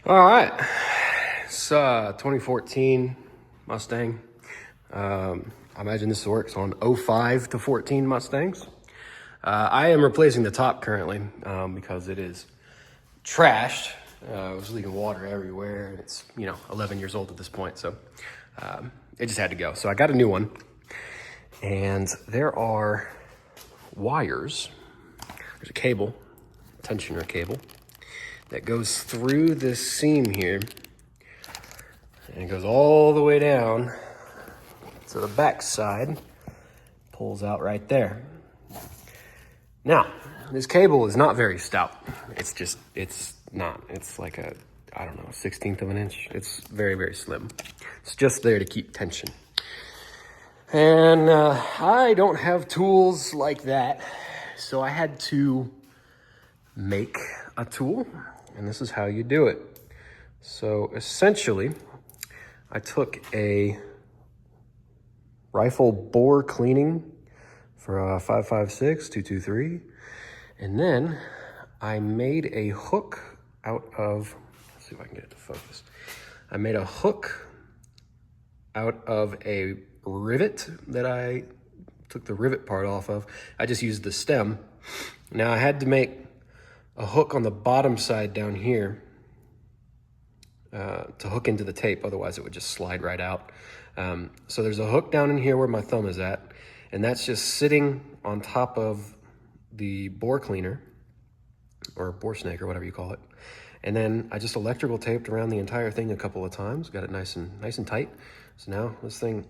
All right, it's 2014 Mustang. I imagine this works on 05 to 14 Mustangs. I am replacing the top currently because it is trashed. It was leaking water everywhere, and it's 11 years old at this point, so it just had to go. So I got a new one, and there are wires. There's a cable, tensioner cable, that goes through this seam here, and it goes all the way down to the back side, pulls out right there. Now, this cable is not very stout. It's not. It's like a, I don't know, 1/16 of an inch. It's very, very slim. It's just there to keep tension. And I don't have tools like that, so I had to make a tool. And this is how you do it. So essentially, I took a rifle bore cleaning for a 5.56, 223, and then I made a hook out of, let's see if I can get it to focus. I made a hook out of a rivet that I took the rivet part off of. I just used the stem. Now I had to make a hook on the bottom side down here to hook into the tape, otherwise it would just slide right out. So there's a hook down in here where my thumb is at, and that's just sitting on top of the bore cleaner, or bore snake, or whatever you call it. And then I just electrical taped around the entire thing a couple of times, got it nice and tight. So now this thing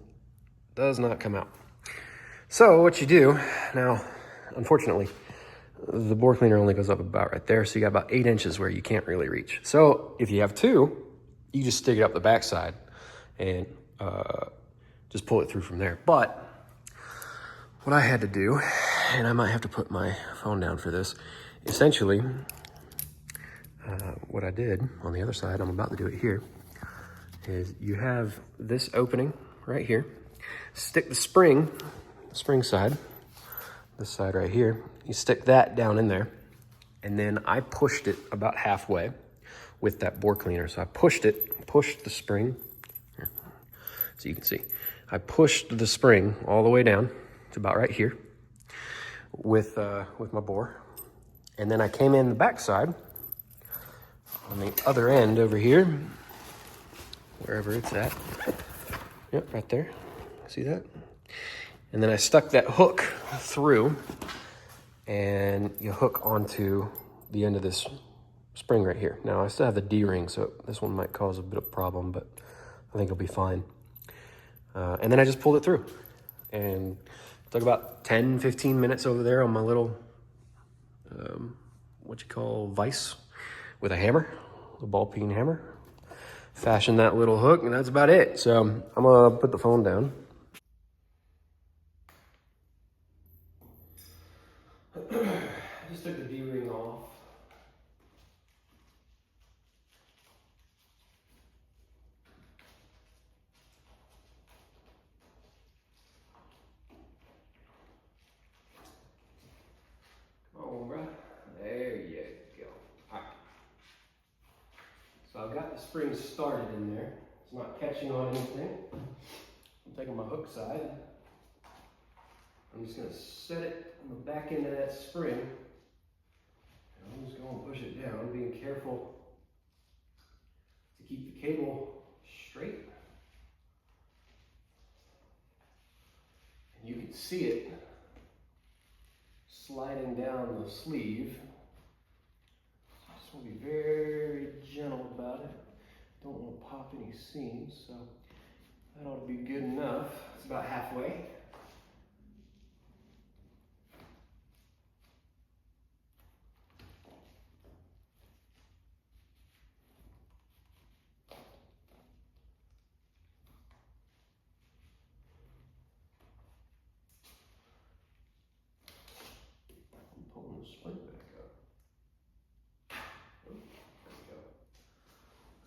does not come out. So what you do, now, unfortunately, the bore cleaner only goes up about right there, so you got about 8 inches where you can't really reach. So if you have two, you just stick it up the backside and just pull it through from there. But what I had to do, and I might have to put my phone down for this, essentially, what I did on the other side, I'm about to do it here, is you have this opening right here, stick the spring side, this side right here, you stick that down in there, and then I pushed it about halfway with that bore cleaner. So I pushed the spring, here, so you can see, I pushed the spring all the way down to about right here with my bore, and then I came in the back side on the other end over here, wherever it's at. Yep, right there. See that? And then I stuck that hook through, and you hook onto the end of this spring right here. Now I still have the D-ring, so this one might cause a bit of problem, but I think it'll be fine. And then I just pulled it through, and it took about 10-15 minutes over there on my little what you call vise with a hammer, a ball peen hammer. Fashion that little hook, and that's about it. So I'm gonna put the phone down. I just took the D-ring off. Oh, right. There you go. All right. So I've got the spring started in there. It's not catching on anything. I'm taking my hook side. I'm just going to set it on the back end of that spring. And I'm just going to push it down, being careful to keep the cable straight. And you can see it sliding down the sleeve. So I just want to be very gentle about it. Don't want to pop any seams, so that ought to be good enough. It's about halfway. Pulling the spring back up. Oh, there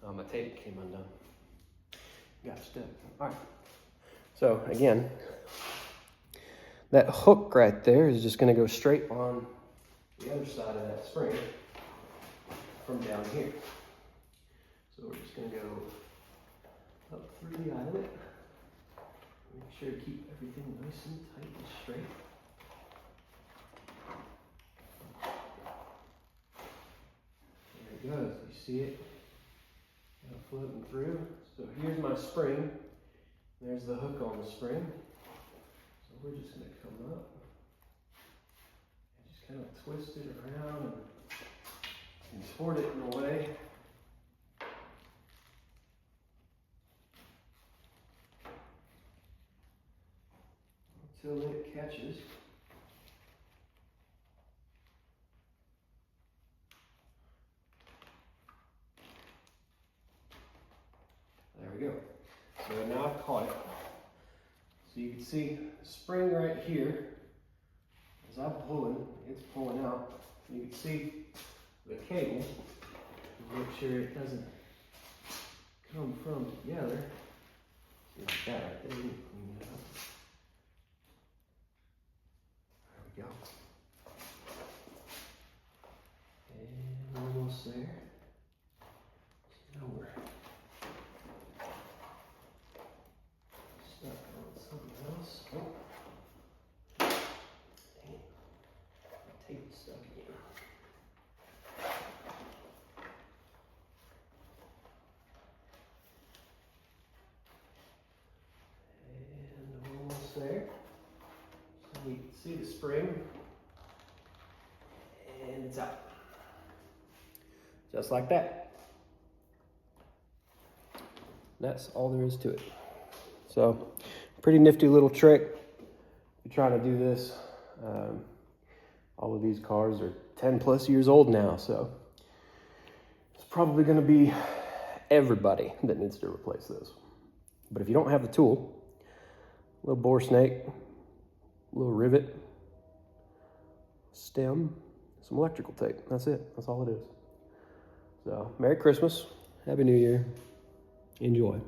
we go. My tape came undone. Got stuck. All right. So again, that hook right there is just going to go straight on the other side of that spring from down here. So we're just gonna go up through the eyelet. Make sure to keep everything nice and tight and straight. There it goes, you see it floating through. So here's my spring. There's the hook on the spring. So we're just gonna come up and just kind of twist it around and support it in a way. Until it catches. There we go. So now I've caught it. So you can see the spring right here. As I'm pulling, it's pulling out. You can see the cable. Make sure it doesn't come from together. See like that right there. Clean it up. There we go. And almost there. So now we're stuck on something else. Oh. Dang it. The tape is stuck again. And almost there. So you can see the spring. And it's out. Just like that. That's all there is to it. So, pretty nifty little trick. If you're trying to do this, all of these cars are 10 plus years old now, so it's probably gonna be everybody that needs to replace this. But if you don't have the tool, a little bore snake, a little rivet, stem, some electrical tape. That's it. That's all it is. So, Merry Christmas. Happy New Year. Enjoy.